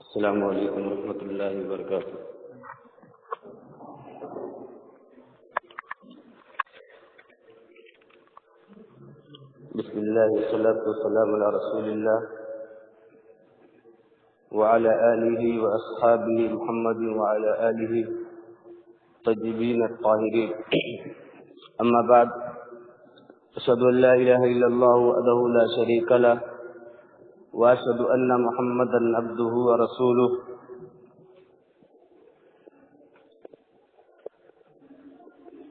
السلام علیکم ورحمۃ اللہ وبرکاتہ۔ بسم اللہ والصلاۃ والسلام علی رسول اللہ وعلی آلہ واصحابہ محمد وعلی آلہ الطیبین الطاہرین، اما بعد، اشہد ان لا الہ الا اللہ وحدہ لا شریک لہ واشهد ان محمدا عبده ورسوله۔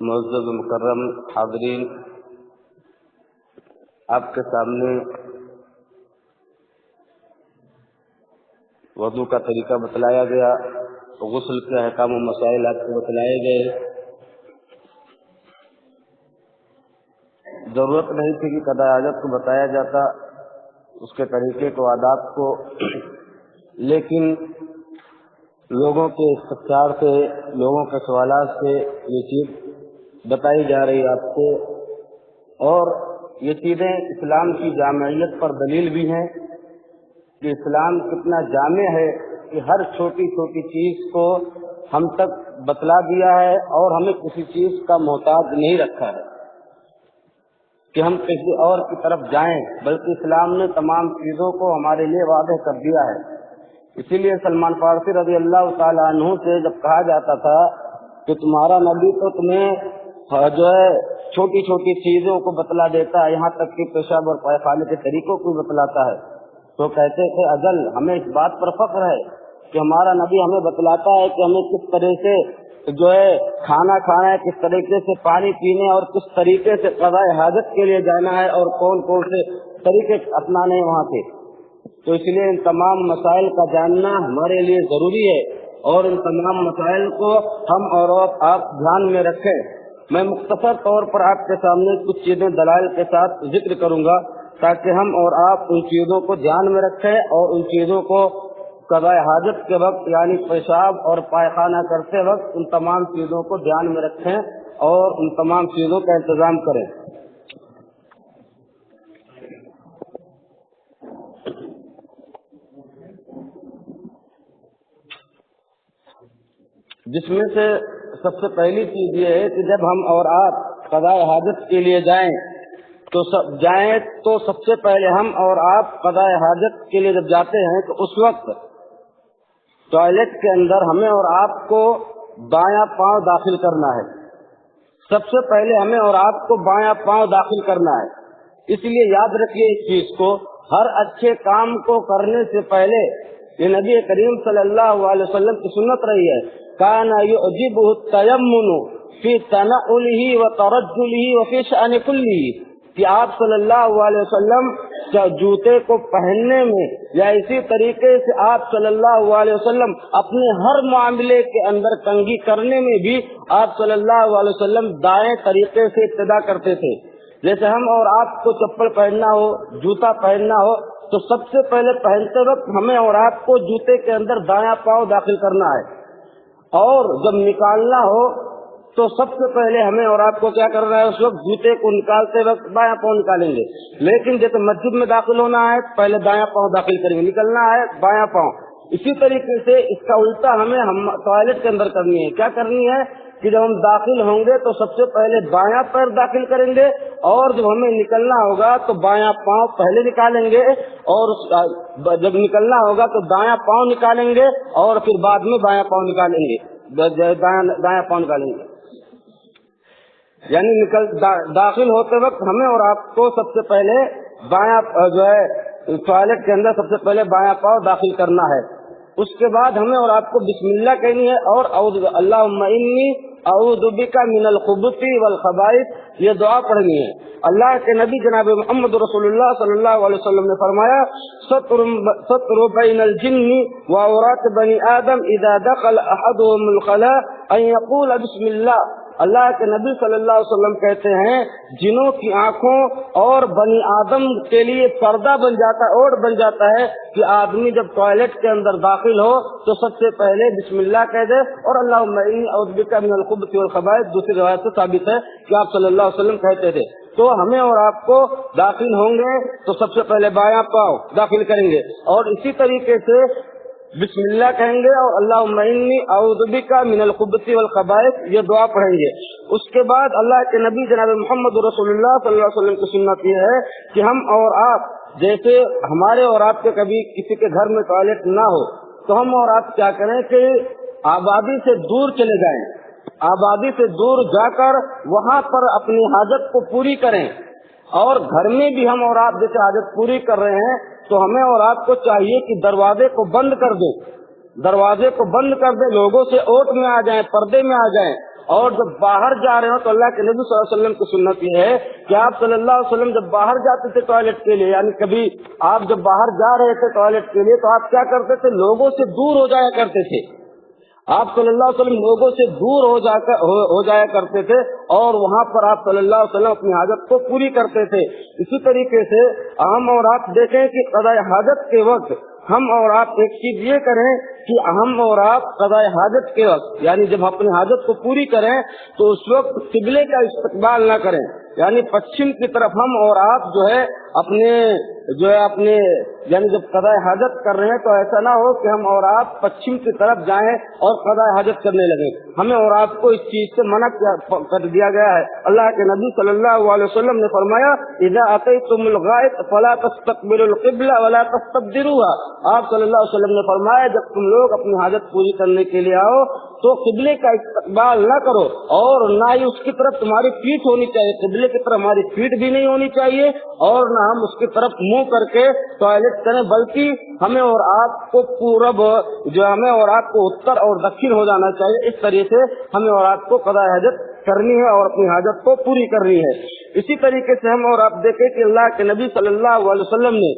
معزز مکرم حاضرین، آپ کے سامنے وضو کا طریقہ بتلایا گیا، غسل کے احکام و مسائل آپ کو بتلائے گئے۔ ضرورت نہیں تھی کہ قضاء حاجت کو بتایا جاتا، اس کے طریقے کو، آداب کو، لیکن لوگوں کے استفسار سے، لوگوں کے سوالات سے یہ چیز بتائی جا رہی ہے آپ کو، اور یہ چیزیں اسلام کی جامعیت پر دلیل بھی ہیں کہ اسلام کتنا جامع ہے کہ ہر چھوٹی چھوٹی چیز کو ہم تک بتلا دیا ہے اور ہمیں کسی چیز کا محتاج نہیں رکھا ہے کہ ہم کسی اور کی طرف جائیں، بلکہ اسلام نے تمام چیزوں کو ہمارے لیے واضح کر دیا ہے۔ اسی لیے سلمان فارسی رضی اللہ تعالیٰ عنہ سے جب کہا جاتا تھا کہ تمہارا نبی تو تمہیں جو ہے چھوٹی چھوٹی چیزوں کو بتلا دیتا ہے، یہاں تک کہ پیشاب اور پائخانے کے طریقوں کو بتلاتا ہے، تو کہتے تھے اجل، ہمیں اس بات پر فخر ہے کہ ہمارا نبی ہمیں بتلاتا ہے کہ ہمیں کس طرح سے جو ہے کھانا کھانا ہے، کس طریقے سے پانی پینے اور کس طریقے سے قضاء حاجت کے لیے جانا ہے اور کون کون سے طریقے اپنانے ہیں وہاں سے۔ تو اس لیے ان تمام مسائل کا جاننا ہمارے لیے ضروری ہے، اور ان تمام مسائل کو ہم اور آپ دھیان میں رکھیں۔ میں مختصر طور پر آپ کے سامنے کچھ چیزیں دلائل کے ساتھ ذکر کروں گا تاکہ ہم اور آپ ان چیزوں کو دھیان میں رکھیں اور ان چیزوں کو قضاء حاجت کے وقت یعنی پیشاب اور پائخانہ کرتے وقت ان تمام چیزوں کو دھیان میں رکھیں اور ان تمام چیزوں کا انتظام کریں۔ جس میں سے سب سے پہلی چیز یہ ہے کہ جب ہم اور آپ قضاء حاجت کے لیے جائیں تو سب سے پہلے ہم اور آپ قضاء حاجت کے لیے جب جاتے ہیں تو اس وقت ٹوائلٹ کے اندر ہمیں اور آپ کو بایاں پاؤں داخل کرنا ہے۔ سب سے پہلے ہمیں اور آپ کو بایاں پاؤں داخل کرنا ہے۔ اس لیے یاد رکھیے اس چیز کو، ہر اچھے کام کو کرنے سے پہلے، یہ نبی کریم صلی اللہ علیہ وسلم کی سنت رہی ہے، کان یعجبہ التیمن فی تنعلہ وترجلہ وفی شأن کلہ، کہ آپ صلی اللہ علیہ وسلم جوتے کو پہننے میں یا اسی طریقے سے آپ صلی اللہ علیہ وسلم اپنے ہر معاملے کے اندر تنگی کرنے میں بھی آپ صلی اللہ علیہ وسلم دائیں طریقے سے ابتدا کرتے تھے۔ جیسے ہم اور آپ کو چپل پہننا ہو، جوتا پہننا ہو، تو سب سے پہلے پہنتے وقت ہمیں اور آپ کو جوتے کے اندر دایاں پاؤں داخل کرنا ہے، اور جب نکالنا ہو تو سب سے پہلے ہمیں اور آپ کو کیا کرنا ہے، اس وقت جوتے کو نکالتے وقت بایاں پاؤں نکالیں گے۔ لیکن جیسے مسجد میں داخل ہونا ہے پہلے دایاں پاؤں داخل کریں گے، نکلنا ہے بایاں پاؤں۔ اسی طریقے سے اس کا الٹا ہم ٹوائلٹ کے اندر کرنی ہے۔ کیا کرنی ہے کہ جب ہم داخل ہوں گے تو سب سے پہلے بایاں پیر داخل کریں گے، اور جب ہمیں نکلنا ہوگا تو بایاں پاؤں پہلے نکالیں گے، اور جب نکلنا ہوگا تو دایاں پاؤں نکالیں گے، اور پھر بعد میں بایاں پاؤں نکالیں گے، دایاں پاؤں نکالیں گے۔ یعنی داخل ہوتے وقت ہمیں اور آپ کو سب سے پہلے بایاں جو ہے ٹوائلٹ کے اندر سب سے پہلے بایاں پاؤں داخل کرنا ہے۔ اس کے بعد ہمیں اور آپ کو بسم اللہ کہنی ہے اور اللہم انی اعوذ بک من الخبث والخبائث، یہ دعا پڑھنی ہے۔ اللہ کے نبی جناب محمد رسول اللہ صلی اللہ علیہ وسلم نے فرمایا، ستر بین الجن وعورات بنی آدم اذا دخل احدهم الخلاء ان یقول بسم اللہ۔ اللہ کے نبی صلی اللہ علیہ وسلم کہتے ہیں جنوں کی آنکھوں اور بنی آدم کے لیے پردہ بن جاتا ہے، اوڑھ بن جاتا ہے کہ آدمی جب ٹوائلٹ کے اندر داخل ہو تو سب سے پہلے بسم اللہ کہہ دے، اور اللہم انی اعوذ بک من الخبث والخبائث دوسری روایت سے ثابت ہے کہ آپ صلی اللہ علیہ وسلم کہتے تھے۔ تو ہمیں اور آپ کو داخل ہوں گے تو سب سے پہلے بایاں پاؤں داخل کریں گے، اور اسی طریقے سے बिस्मिल्लाह कहेंगे और अल्लाहुम्मा इन्नी अऊज़ु बिका मिनल खुब्सी वल खबाइस, ये दुआ पढ़ेंगे। उसके बाद अल्लाह के नबी जनाब मोहम्मद रसूलुल्लाह सल्लल्लाहु अलैहि वसल्लम की सुन्नत ये है कि हम और आप, जैसे हमारे और आपके कभी किसी के घर में टॉयलेट ना हो तो हम और आप क्या करें कि आबादी से दूर चले जाएं, आबादी से दूर जाकर वहाँ पर अपनी हाजत को पूरी करें। और घर में भी हम और आप जैसे हाजत पूरी कर रहे हैं तो हमें और आपको चाहिए कि दरवाजे को बंद कर दे, दरवाजे को बंद कर दे, लोगों से ओट में आ जाएं, पर्दे में आ जाएं। और जब बाहर जा रहे हो तो अल्लाह के नबी सल्लल्लाहु अलैहि वसल्लम की सुन्नत ये है कि आप सल्लल्लाहु अलैहि वसल्लम जब बाहर जाते थे टॉयलेट के लिए, यानी कभी आप जब बाहर जा रहे थे टॉयलेट के लिए, तो आप क्या करते थे, लोगों से दूर हो जाया करते थे। आप सल्लल्लाहु अलैहि वसल्लम लोगों से दूर हो जाया करते थे और वहाँ पर आप सल्लल्लाहु अलैहि वसल्लम अपनी हाजत को पूरी करते थे। इसी तरीके से हम और आप देखें कि क़ज़ाए हाजत के वक्त हम और आप एक चीज ये करें कि हम और आप क़ज़ाए हाजत के वक्त, यानी जब अपनी हाजत को पूरी करें तो उस वक्त किबले का इस्तकबाल न करें, यानी पश्चिम की तरफ हम और आप अपने यानी जब क़ज़ाए हाजत कर रहे हैं तो ऐसा ना हो कि हम और आप पश्चिम की तरफ जाएं और क़ज़ाए हाजत करने लगे। हमें और आपको इस चीज से मना कर दिया गया है। अल्लाह के नबी सल्लल्लाहु अलैहि वसल्लम ने फरमाया, इज़ा अतैतुमुल गाइत फला तस्तक़बिलुल क़िबला वला तस्तबदिरुहा। आप सल्लल्लाहु अलैहि वसल्लम ने फरमाया, जब तुम लोग अपनी हाजत पूरी करने के लिए आओ तो किबले का इस्तकबाल न करो और ना ही उसकी तरफ तुम्हारी पीठ होनी चाहिए, किबले की तरफ हमारी पीठ भी नहीं होनी चाहिए और न हम उसकी तरफ मुंह करके टॉयलेट करें, बल्कि हमें और आपको पूरब हमें और आपको उत्तर और दक्षिण हो जाना चाहिए। इस तरीके से हमें और आपको क़ज़ाए हाजत करनी है और अपनी हाजत को पूरी करनी है। इसी तरीके से हम और आप देखें कि अल्लाह के नबी सल्लल्लाहु अलैहि वसल्लम ने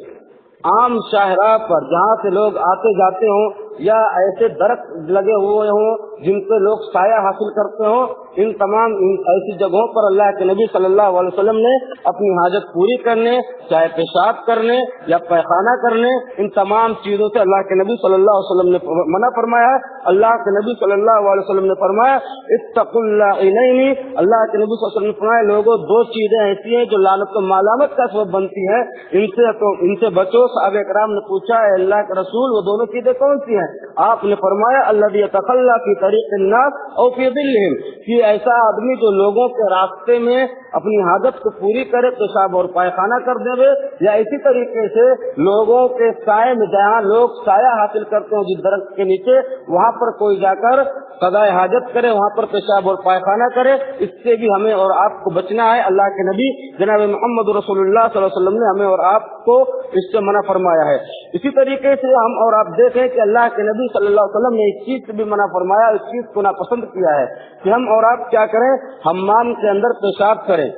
आम शाहराह पर जहाँ से लोग आते जाते हों या ऐसे दरख्त लगे हुए हों जिनसे लोग साया हासिल करते हों, इन तमाम ऐसी जगहों पर अल्लाह के नबी सल्लल्लाहु अलैहि वसल्लम ने अपनी हाजत पूरी करने, चाहे पेशाब करने या पैखाना करने, इन तमाम चीजों से अल्लाह के नबी सल्लल्लाहु अलैहि वसल्लम ने मना फरमाया। अल्लाह के नबी सल्लल्लाहु अलैहि वसल्लम ने फरमाया, इत्तक़ुल लाइनैनी, अल्लाह के नबी सल्लल्लाहु अलैहि वसल्लम ने फरमाया, लोगों दो चीजें ऐसी हैं जो लानत और मालामत का सबब बनती है, इनसे बचो। सहाबा इकराम ने पूछा, अल्लाह के रसूल वो दोनों चीजें कौन सी हैं? आपने फरमाया, अल्लज़ी यतखल्ला फी तरीक़िन नास औ फी ज़िल्लिहिम, कि ऐसा आदमी जो लोगों के रास्ते में अपनी हाजत को पूरी करे, पेशाब और पायखाना कर देवे, या इसी तरीके से लोगों के साए में, जहाँ लोग साया हासिल करते हैं जिस दरख्त के नीचे, वहाँ पर कोई जाकर क़ज़ाए हाजत करे, वहाँ पर पेशाब और पायखाना करे, इससे भी हमें और आपको बचना है। अल्लाह के नबी जनाब मोहम्मद रसूलुल्लाह सल्लल्लाहु अलैहि वसल्लम ने हमें और आपको इससे मना फरमाया है। इसी तरीके से हम और आप देखें कि अल्लाह के नबी सल्लल्लाहु अलैहि वसल्लम ने इस चीज से भी मना फरमाया, इस चीज को नापसंद किया है कि हम और आप क्या करें, हम्माम के अंदर पेशाब करें,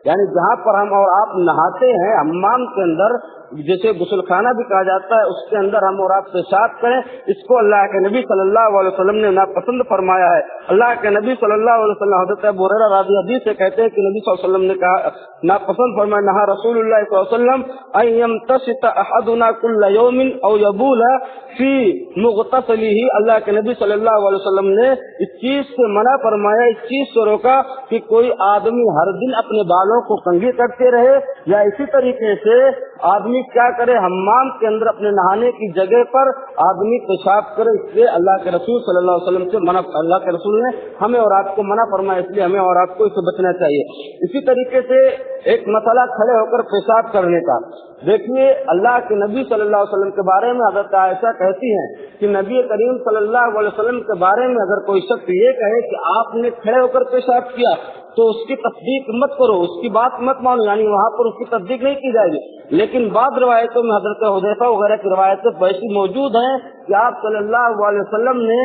यानी जहाँ पर हम और आप नहाते हैं हम्माम के अंदर, जैसे गुस्लखाना भी कहा जाता है, उसके अंदर हम और आप पेशाब करें, इसको अल्लाह के नबी सल्लल्लाहु अलैहि वसल्लम ने नापसंद फरमाया है। अल्लाह के नबी सल्लल्लाहु अलैहि वसल्लम हज़रत अबू हुरैरा रज़ी हदीस से कहते हैं कि नबी सल्लल्लाहु अलैहि वसल्लम ने कहा, नापसंद फरमाया, नहा रसूलुल्लाह सल्लल्लाहु अलैहि वसल्लम अन यमतशित अहदुना कुल्ल यौमिन औ यबूला फी मुग़तसलिही। अल्लाह के नबी सल्लल्लाहु अलैहि वसल्लम ने इस चीज से मना फरमाया, इस चीज से रोका कि कोई आदमी हर दिन अपने बालों को कंघी करते रहे, या इसी तरीके से आदमी क्या करे, हम्माम के अंदर अपने नहाने की जगह पर आदमी पेशाब करे। इसलिए अल्लाह के रसूल सल्लल्लाहु अलैहि वसल्लम से मना, अल्लाह के रसूल ने हमें और आपको मना फरमाया, इसलिए हमें और आपको इससे बचना चाहिए। इसी तरीके से एक मसला खड़े होकर पेशाब करने का, देखिए अल्लाह के नबी सल्लल्लाहु अलैहि वसल्लम के बारे में हज़रत आयशा कहती हैं कि नबी करीम सल्लल्लाहु अलैहि वसल्लम के बारे में अगर कोई शख्स ये कहे कि आपने खड़े होकर पेशाब किया तो उसकी तस्दीक मत करो, उसकी बात मत मानो, यानी वहाँ पर उसकी तस्दीक नहीं की जाएगी। लेकिन बाद रिवायतों में हज़रत हुज़ैफा वगैरह की रिवायतें ऐसी मौजूद हैं कि आप सल्लल्लाहु अलैहि वसल्लम ने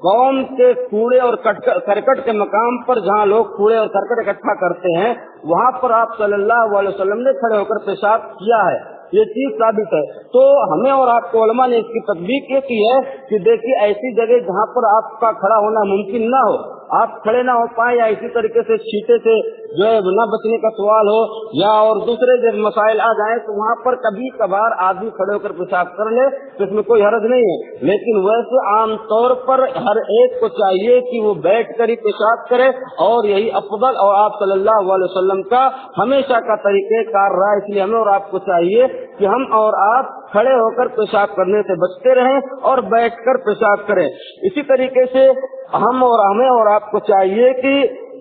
कौम के कूड़े और करकट के मकाम पर, जहाँ लोग कूड़े और करकट इकट्ठा करते हैं, वहाँ पर आप सल्लल्लाहु अलैहि वसल्लम ने खड़े होकर पेशाब किया है, ये चीज साबित है। तो हमें और आपको उलमा ने इसकी तस्दीक ये की है कि देखिए ऐसी जगह जहाँ पर आपका खड़ा होना मुमकिन ना हो, आप खड़े ना हो पाए, या इसी तरीके से छींटे से जो है न बचने का सवाल हो, या और दूसरे जब मसाइल आ जाए, तो वहाँ पर कभी कभार आदमी खड़े होकर पेशाब कर ले तो इसमें कोई हर्ज नहीं है। लेकिन वैसे आम तौर पर हर एक को चाहिए कि वो बैठ कर ही पेशाब करे, और यही अफजल और आप सल्लल्लाहु अलैहि वसल्लम का हमेशा का तरीक़ेकार रहा। इसलिए हमें और आपको चाहिए कि हम और आप खड़े होकर पेशाब करने से बचते रहें और बैठकर पेशाब करें। इसी तरीके से हमें और आपको चाहिए कि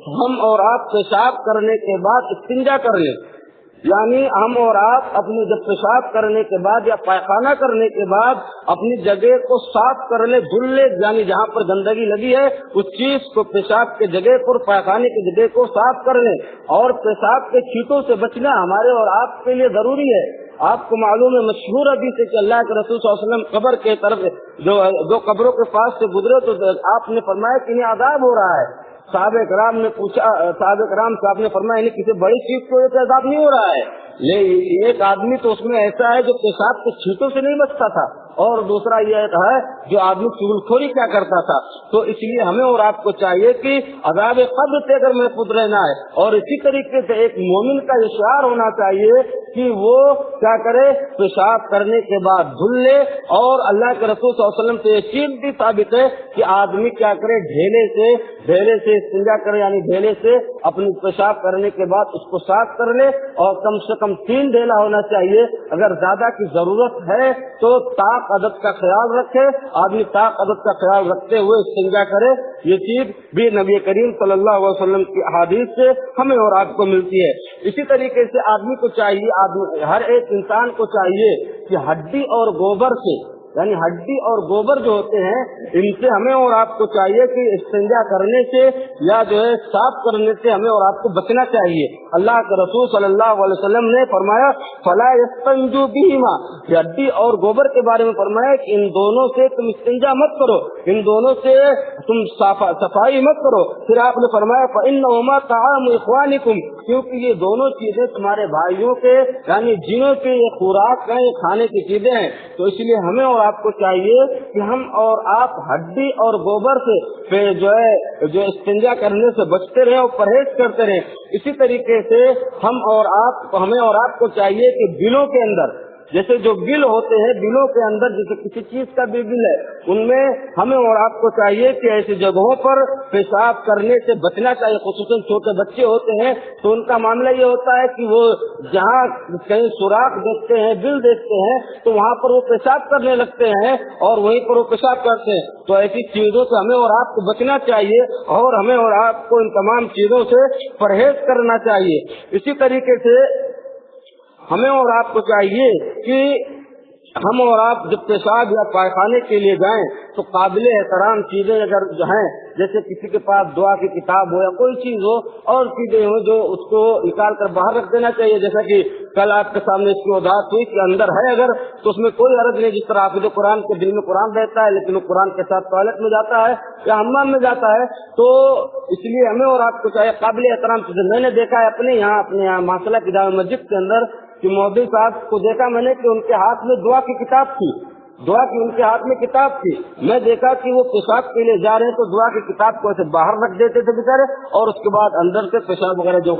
हम और आप पेशाब करने के बाद इस्तिंजा कर लें, यानी हम और आप अपने जब पेशाब करने के बाद या पायखाना करने के बाद अपनी जगह को साफ कर ले, धुल ले, यानी जहाँ पर गंदगी लगी है उस चीज को पेशाब के जगह पर, पायखाने की जगह को साफ कर ले। और पेशाब के छींटों से बचना हमारे और आपके लिए जरूरी है। आपको मालूम है, मशहूर हदीस है कि अल्लाह के रसूल सल्लल्लाहु अलैहि वसल्लम कब्र के तरफ जो कब्रों के पास से गुजरे तो आपने फरमाया कि इन्हें अजाब हो रहा है। साहब कराम ने पूछा, साहब कराम से आपने फरमाया इन्हें किसी बड़ी चीज की वजह से अजाब नहीं हो रहा है। एक आदमी तो उसमें ऐसा है जो पेशाब के छींटों से नहीं बचता था, और दूसरा यह है जो आदमी चुगलखोरी क्या करता था। तो इसलिए हमें और आपको चाहिए कि अज़ाब कब्र से अगर महफूज रहना है, और इसी तरीके से एक मोमिन का इशार होना चाहिए कि वो क्या करे, पेशाब करने के बाद धुल ले। और अल्लाह के रसूल सल्लल्लाहु अलैहि वसल्लम से ये चीज भी साबित है कि आदमी क्या करे, ढेले से इस्तिंजा करे, यानी ढेले से अपनी पेशाब करने के बाद उसको साफ कर ले, और कम से कम 3 ढेला होना चाहिए। अगर ज्यादा की जरूरत है तो ताक अदद का ख्याल रखे, आदमी ताक अदद का ख्याल रखते हुए इस्तिंजा करे। ये चीज भी नबी करीम सल्लल्लाहु अलैहि वसल्लम की हदीस से हमें और आपको मिलती है। इसी तरीके से आदमी को चाहिए, हर एक इंसान को चाहिए कि हड्डी और गोबर से, यानी हड्डी और गोबर जो होते हैं, इनसे हमें और आपको चाहिए कि इस्तिंजा करने से या जो है साफ करने से हमें और आपको बचना चाहिए। अल्लाह के रसूल सल्लल्लाहु अलैहि वसल्लम ने फरमाया फला यस्तंजू बिहिमा, हड्डी और गोबर के बारे में फरमाया कि इन दोनों से तुम इस्तिंजा मत करो, इन दोनों से तुम सफाई मत करो। फिर आपने फरमाया फइन्नहुमा तआमु इख्वानिकुम, क्योंकि ये दोनों चीजें तुम्हारे भाइयों के, यानी जिनों के ये खुराक हैं, ये खाने की चीजें हैं। तो इसलिए हमें और आपको चाहिए कि हम और आप हड्डी और गोबर से जो इस्तिंजा करने से बचते रहे और परहेज करते रहे। इसी तरीके से हमें और आपको चाहिए कि बिलों के अंदर, जैसे जो बिल होते हैं, बिलों के अंदर जैसे किसी चीज का भी बिल है, उनमें हमें और आपको चाहिए कि ऐसी जगहों पर पेशाब करने से बचना चाहिए। खुसूसन छोटे बच्चे होते हैं तो उनका मामला ये होता है कि वो जहाँ कहीं सुराख देखते हैं, बिल देखते हैं, तो वहाँ पर वो पेशाब करने लगते हैं और वहीं पर वो पेशाब करते हैं। तो ऐसी चीजों से हमें और आपको बचना चाहिए, और हमें और आपको इन तमाम चीजों से परहेज करना चाहिए। इसी तरीके से हमें और आपको चाहिए कि हम और आप जब पेशाब या पायखाने के लिए जाएं तो काबिल एहतराम चीजें अगर जो हैं, जैसे किसी के पास दुआ की किताब हो या कोई चीज हो और चीजें हो, जो उसको निकाल कर बाहर रख देना चाहिए। जैसा कि कल आपके सामने इसकी वजाहत हुई कि अंदर है अगर तो उसमें कोई हर्ज नहीं। जिस तरह हाफिज़ कुरान के दिल में कुरान रहता है, लेकिन वो कुरान के साथ टॉयलेट में जाता है या हम्माम में जाता है, तो इसलिए हमें और आपको चाहिए काबिल एहतराम चीजें। मैंने देखा है अपने यहाँ माशाल्लाह की जामा मस्जिद के अंदर कि मौलवी साहब को देखा मैंने कि उनके हाथ में दुआ की किताब थी, दुआ की उनके हाथ में किताब थी। मैं देखा कि वो पेशाब के लिए जा रहे हैं तो दुआ की किताब को ऐसे बाहर रख देते थे बेचारे, और उसके बाद अंदर से पेशाब वगैरह जो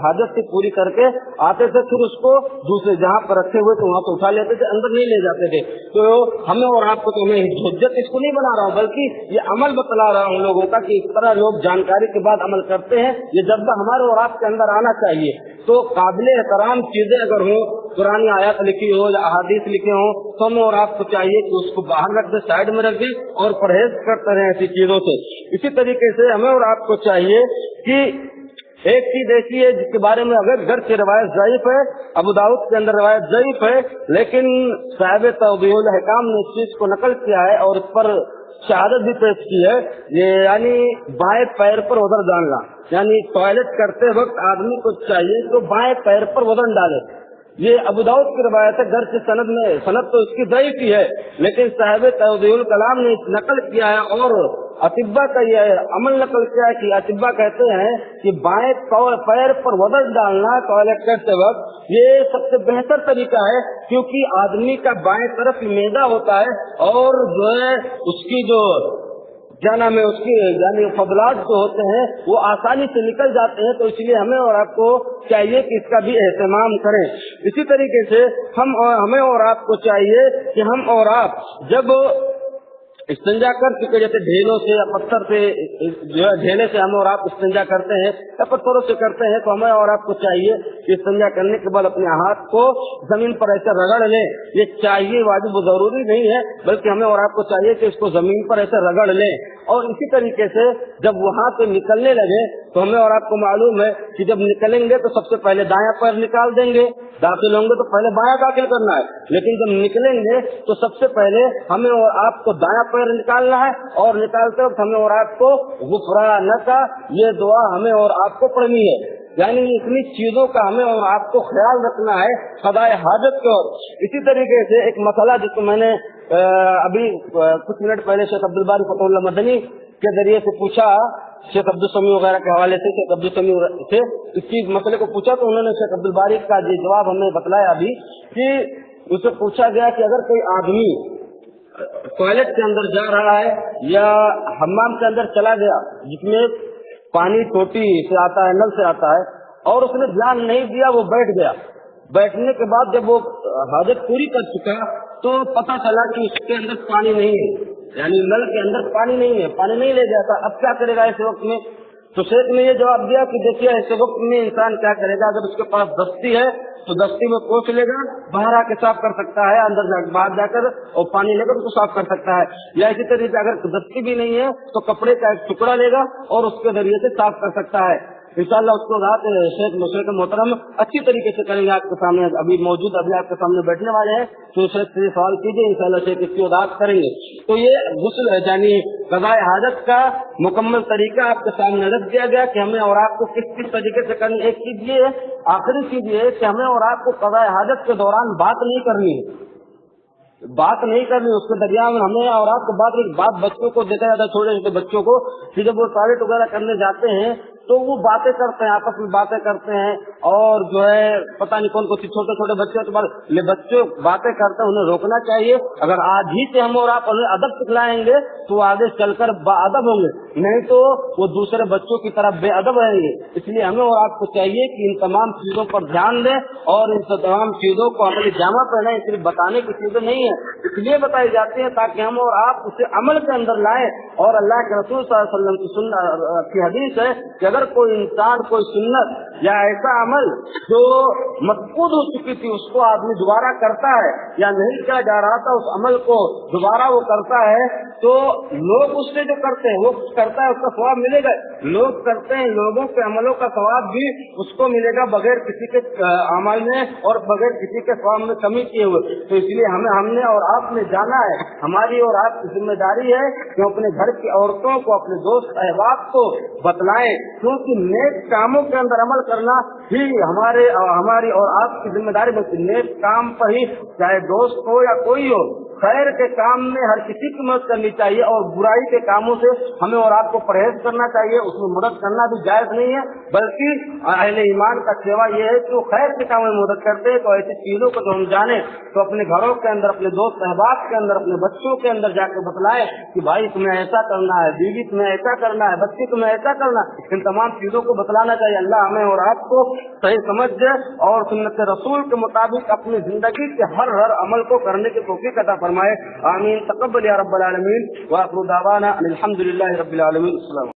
हाजत थी पूरी करके आते थे, फिर उसको दूसरे जहाँ पर रखे हुए थे वहाँ से उठा लेते थे, अंदर नहीं ले जाते थे। तो हमें और आपको, तो मैं हुज्जत इसको नहीं बना रहा हूँ, बल्कि ये अमल बतला रहा हूँ लोगों का कि इस तरह लोग जानकारी के बाद अमल करते हैं। ये जज्बा हमारे और आपके अंदर आना चाहिए। तो काबिल एहतराम चीजें अगर हो, पुरानी आयत लिखी हो या अहादीस लिखे हो, तो हमें और आपको चाहिए कि उसको बाहर रख दे, साइड में रख दे और परहेज करते रहे ऐसी चीजों से। इसी तरीके से हमें और आपको चाहिए कि एक चीज ऐसी है जिसके बारे में अगर घर की रवायत ज़ईफ है, अबू दाऊद के अंदर रवायत ज़ईफ है, लेकिन साहिब तौदीहुल अहकाम ने इस चीज को नकल किया है और इस पर शहादत भी पेश की है। ये यानी बाएं पैर पर वजन डालना, यानी टॉयलेट करते वक्त आदमी को चाहिए तो बाएं पैर पर वजन डाले। ये अबू दाऊद की रवायत है। घर की सनद तो इसकी ज़ईफ ही है, लेकिन साहिब तौदीहुल कलाम ने नकल किया है और अतिब्बा का यह अमल नकल किया है कि अतिब्बा कहते हैं कि बाएं पैर पर वजन डालना टॉयलेट करते वक्त ये सबसे बेहतर तरीका है, क्योंकि आदमी का बाएं तरफ मैदा होता है और जो है उसकी जो क्या नाम है उसकी यानी फضلات जो होते हैं वो आसानी से निकल जाते हैं। तो इसलिए हमें और आपको चाहिए कि इसका भी एहतमाम करें। इसी तरीके से हमें और आपको चाहिए कि हम और आप जब इस्तिंजा कर चुके, जैसे ढेलों से या पत्थर से, जो है ढेले से हम और आप इस्तिंजा करते हैं या पत्थरों से करते हैं, तो हमें और आपको चाहिए कि इस्तिंजा करने के बाद अपने हाथ को जमीन पर ऐसे रगड़ लें। ये चाहिए, वाजिब जरूरी नहीं है, बल्कि हमें और आपको चाहिए कि इसको जमीन पर ऐसे रगड़ लें। और इसी तरीके से जब वहां से निकलने लगे तो हमें और आपको मालूम है कि जब निकलेंगे तो सबसे पहले दायां पैर निकाल देंगे, दाखिल होंगे तो पहले बायां दाखिल करना है, लेकिन जब निकलेंगे तो सबसे पहले हमें और आपको दायां पैर निकालना है। और निकालते वक्त हमें और आपको गुफरानका ये दुआ हमें और आपको पढ़नी है। यानी इतनी चीजों का हमें और आपको ख्याल रखना है क़ज़ाए हाजत को। इसी तरीके से एक मसला जिसको मैंने अभी कुछ मिनट पहले शेख अब्दुल बारी फतहुल्लाह मदनी के जरिए से पूछा, शेख अब्दुल समी वगैरह के हवाले से, शेख अब्दुल समी से इस चीज मसले को पूछा तो उन्होंने शेख अब्दुल बारी का जो जवाब हमें बतलाया अभी कि उससे पूछा गया कि अगर कोई आदमी टॉयलेट के अंदर जा रहा है या हम्माम के अंदर चला गया जिसमें पानी टोटी से आता है, नल से आता है, और उसने ध्यान नहीं दिया, वो बैठ गया। बैठने के बाद जब वो हाजत पूरी कर चुका तो पता चला कि उसके अंदर पानी नहीं है, यानी नल के अंदर पानी नहीं है, पानी नहीं ले जाता। अब क्या करेगा ऐसे वक्त में? तो शेख ने ये जवाब दिया कि देखिए ऐसे वक्त में इंसान क्या करेगा, अगर उसके पास दस्ती है तो दस्ती में पोंछ लेगा, बाहर आके साफ कर सकता है, अंदर बाहर जाकर और पानी लेकर उसको साफ कर सकता है। या इसी तरीके से अगर दस्ती भी नहीं है तो कपड़े का एक टुकड़ा लेगा और उसके जरिए से साफ कर सकता है। इंशाअल्लाह उसको रात शेख मोहतरम अच्छी तरीके से करेंगे आपके सामने, अभी मौजूद अभी आपके सामने बैठने वाले हैं, तो शेख से सवाल कीजिए, इंशाअल्लाह शेख इसकी वजाहत करेंगे। तो ये गुस्ल यानी क़ज़ाए हाजत का मुकम्मल तरीका आपके सामने रख दिया गया कि हमें और आपको किस किस तरीके से करनी। एक चीज ये है, आखिरी चीज ये है कि हमें और आपको क़ज़ाए हाजत के दौरान बात नहीं करनी है, बात नहीं करनी। उसके दरमियान हमें और आपको बात बच्चों को देखा जाता है, छोटे छोटे बच्चों को कि जब वो टॉयलेट वगैरह करने जाते हैं तो वो बातें करते हैं, आपस में बातें करते हैं, और जो है पता नहीं कौन कौन छोटे छोटे बच्चे तो बच्चे बातें करते हैं, उन्हें रोकना चाहिए। अगर आज ही से हम और आप उन्हें अदब सिखलाएंगे तो आगे चलकर बाअदब होंगे, नहीं तो वो दूसरे बच्चों की तरफ बेअदब रहेंगे। इसलिए हमें और आपको चाहिए कि इन तमाम चीजों पर ध्यान दें और इन तमाम चीजों को अपनी जामा पहने। सिर्फ बताने की चीजें नहीं है, इसलिए बताई जाती है ताकि हम और आप उसे अमल के अंदर लाएं। और अल्लाह के रसूल सल्लल्लाहु अलैहि वसल्लम की हदीस है कि अगर कोई इंसान कोई सुन्नत या ऐसा अमल जो मफकूद हो चुकी थी उसको आदमी दोबारा करता है या नहीं किया जा रहा था, उस अमल को दोबारा वो करता है, तो लोग उससे जो करते हैं वो करता है उसका सवाब मिलेगा। लोग करते हैं, लोगों के अमलों का सवाब भी उसको मिलेगा बगैर किसी के अमल में और बगैर किसी के सवाब में कमी किए हुए। तो इसलिए हमने और आपने जाना है, हमारी और आपकी जिम्मेदारी है कि अपने घर की औरतों को, अपने दोस्त अहबाब को बतलाएं, क्योंकि नेक कामों के अंदर अमल करना ही हमारी और आपकी जिम्मेदारी। बल्कि नेक काम पर ही, चाहे दोस्त हो या कोई हो, खैर के काम में हर किसी की मदद करनी चाहिए और बुराई के कामों से हमें और आपको परहेज करना चाहिए। उसमें मदद करना भी जायज नहीं है, बल्कि अहले ईमान का सेवा ये है कि वो खैर के कामों में मदद करते हैं। तो ऐसी चीजों को जो हम जाने तो अपने घरों के अंदर, अपने दोस्त अहबाब के अंदर, अपने बच्चों के अंदर जाकर बतलाए कि भाई तुम्हें ऐसा करना है, बीवी तुम्हें ऐसा करना है, बच्चे तुम्हें ऐसा करना है। इन तमाम चीजों को बतलाना चाहिए। अल्लाह हमें और आपको सही समझ दे और सुन्नत रसूल के मुताबिक अपनी जिंदगी के हर अमल को करने की तौफीक अता फरमाए। आमीन। तक़ब्बल या रब्बल आलमीन व आखिरु दावाना अनिल हम्दुलिल्लाहि रब्बिल आलमीन।